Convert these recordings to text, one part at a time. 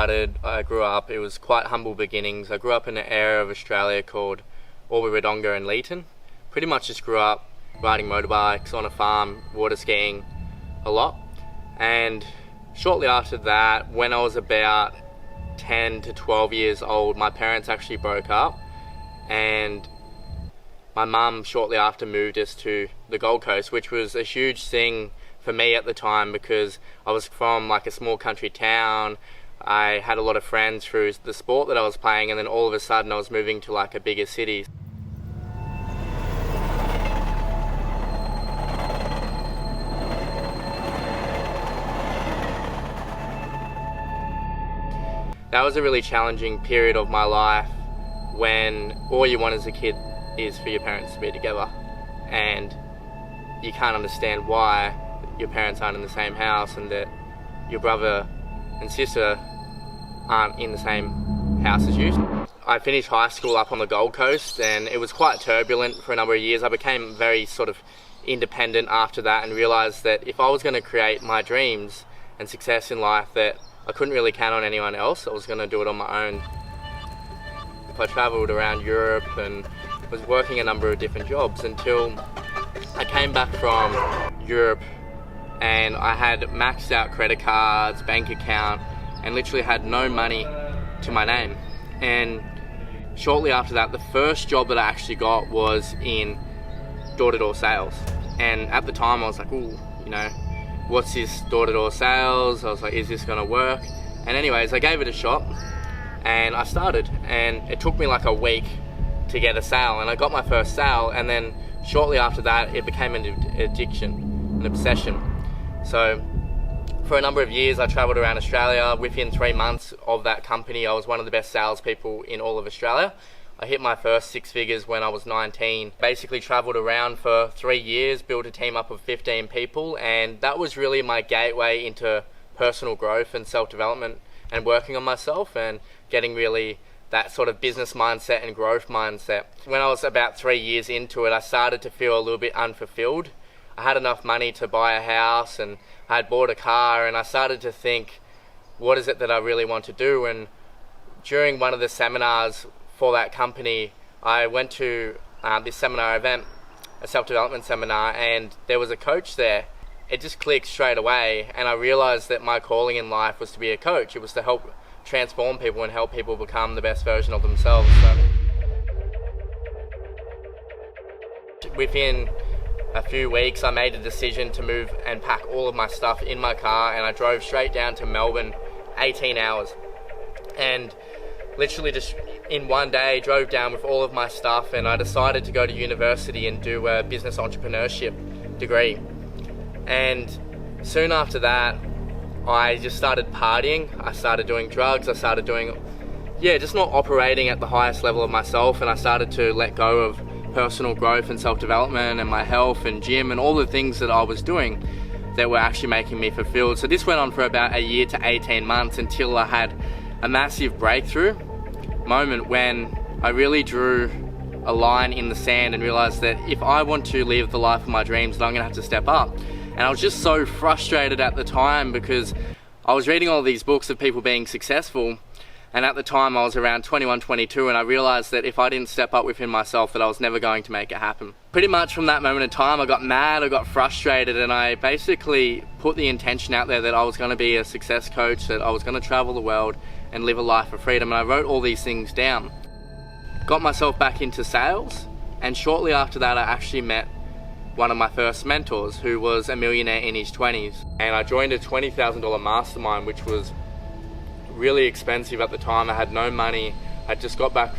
I grew up, it was quite humble beginnings. I grew up in an area of Australia called Albury-Wodonga and Leeton. Pretty much just grew up riding motorbikes on a farm, water skiing a lot. And shortly after that, when I was about 10 to 12 years old, my parents actually broke up, and my mum shortly after moved us to the Gold Coast, which was a huge thing for me at the time because I was from like a small country town. I had a lot of friends through the sport that I was playing, and then all of a sudden I was moving to like a bigger city. That was a really challenging period of my life when all you want as a kid is for your parents to be together, and you can't understand why your parents aren't in the same house and that your brother and sister aren't in the same house as you. I finished high school up on the Gold Coast, and it was quite turbulent for a number of years. I became very sort of independent after that and realised that if I was going to create my dreams and success in life, that I couldn't really count on anyone else. I was going to do it on my own. I travelled around Europe and was working a number of different jobs until I came back from Europe, and I had maxed out credit cards, bank account, and literally had no money to my name. And shortly after that, the first job that I actually got was in door-to-door sales. And at the time I was like, ooh, you know, what's this door-to-door sales? I was like, is this gonna work? And anyways, I gave it a shot and I started, and it took me like a week to get a sale, and I got my first sale, and then shortly after that it became an addiction, an obsession. So for a number of years I travelled around Australia. Within 3 months of that company, I was one of the best salespeople in all of Australia. I hit my first 6 figures when I was 19. Basically travelled around for 3 years, built a team up of 15 people, and that was really my gateway into personal growth and self-development and working on myself and getting really that sort of business mindset and growth mindset. When I was about 3 years into it, I started to feel a little bit unfulfilled. I had enough money to buy a house and I had bought a car, and I started to think, what is it that I really want to do? And during one of the seminars for that company, I went to this seminar event, a self-development seminar, and there was a coach there. It just clicked straight away, and I realized that my calling in life was to be a coach. It was to help transform people and help people become the best version of themselves. So within a few weeks, I made a decision to move and pack all of my stuff in my car, and I drove straight down to Melbourne, 18 hours. And literally just in one day drove down with all of my stuff, and I decided to go to university and do a business entrepreneurship degree. And soon after that, I just started partying. I started doing drugs. I started doing, just not operating at the highest level of myself, and I started to let go of personal growth and self-development and my health and gym and all the things that I was doing that were actually making me fulfilled. So this went on for about a year to 18 months until I had a massive breakthrough moment when I really drew a line in the sand and realized that if I want to live the life of my dreams, then I'm gonna have to step up. And I was just so frustrated at the time because I was reading all these books of people being successful, and at the time I was around 21, 22, and I realized that if I didn't step up within myself, that I was never going to make it happen. Pretty much from that moment in time, I got mad, I got frustrated, and I basically put the intention out there that I was gonna be a success coach, that I was gonna travel the world and live a life of freedom, and I wrote all these things down. Got myself back into sales, and shortly after that I actually met one of my first mentors, who was a millionaire in his 20s. And I joined a $20,000 mastermind, which was really expensive at the time. I had no money. I just got back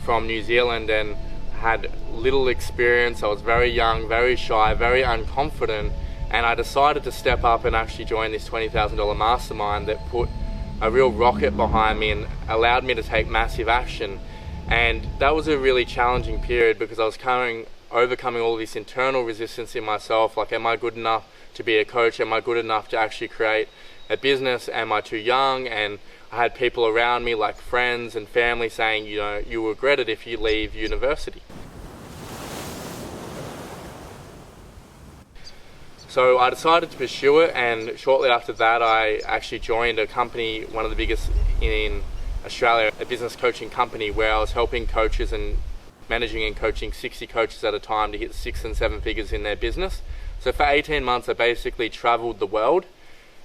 from New Zealand and had little experience. I was very young, very shy, very unconfident, and I decided to step up and actually join this $20,000 mastermind that put a real rocket behind me and allowed me to take massive action. And that was a really challenging period because I was overcoming all this internal resistance in myself. Like, am I good enough to be a coach? Am I good enough to actually create a business? Am I too young? And I had people around me, like friends and family, saying, you know, you will regret it if you leave university. So I decided to pursue it, and shortly after that I actually joined a company, one of the biggest in Australia, a business coaching company where I was helping coaches and managing and coaching 60 coaches at a time to hit 6 and 7 figures in their business. So for 18 months I basically traveled the world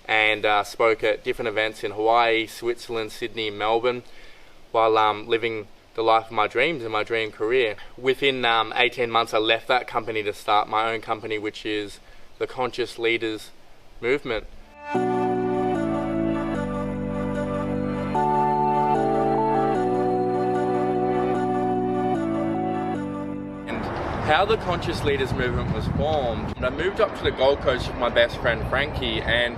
and spoke at different events in Hawaii, Switzerland, Sydney, Melbourne, while living the life of my dreams and my dream career. Within 18 months I left that company to start my own company, which is the Conscious Leaders Movement. And how the Conscious Leaders Movement was formed, I moved up to the Gold Coast with my best friend Frankie, and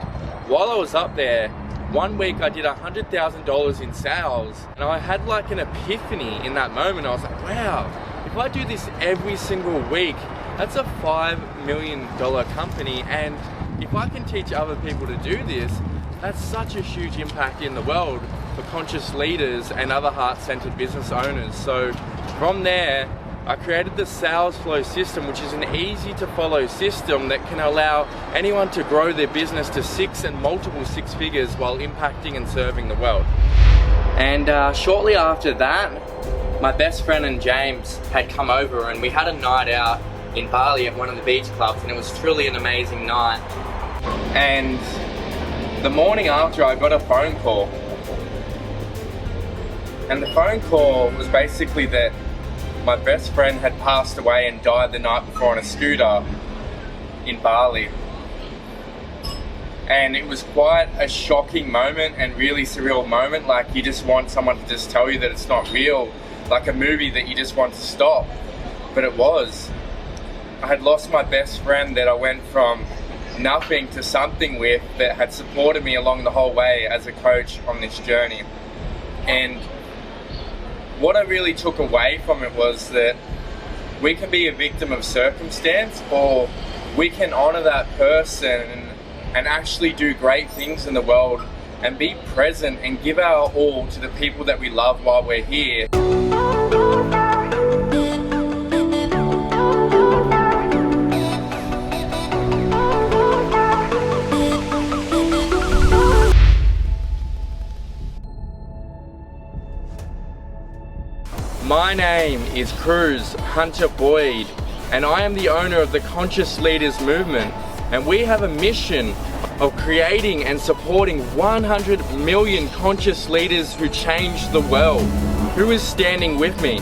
while I was up there, one week I did $100,000 in sales, and I had like an epiphany in that moment. I was like, wow, if I do this every single week, that's a $5 million company, and if I can teach other people to do this, that's such a huge impact in the world for conscious leaders and other heart-centered business owners. So from there, I created the sales flow system, which is an easy to follow system that can allow anyone to grow their business to 6 and multiple 6 figures while impacting and serving the world. And shortly after that, my best friend and James had come over, and we had a night out in Bali at one of the beach clubs, and it was truly an amazing night. And the morning after, I got a phone call, and the phone call was basically that my best friend had passed away and died the night before on a scooter in Bali. And it was quite a shocking moment and really surreal moment. Like, you just want someone to just tell you that it's not real, like a movie that you just want to stop. But it was. I had lost my best friend that I went from nothing to something with, that had supported me along the whole way as a coach on this journey. And what I really took away from it was that we can be a victim of circumstance, or we can honor that person and actually do great things in the world and be present and give our all to the people that we love while we're here. My name is Kruze Hunter-Boyd, and I am the owner of the Conscious Leaders Movement, and we have a mission of creating and supporting 100 million conscious leaders who change the world. Who is standing with me?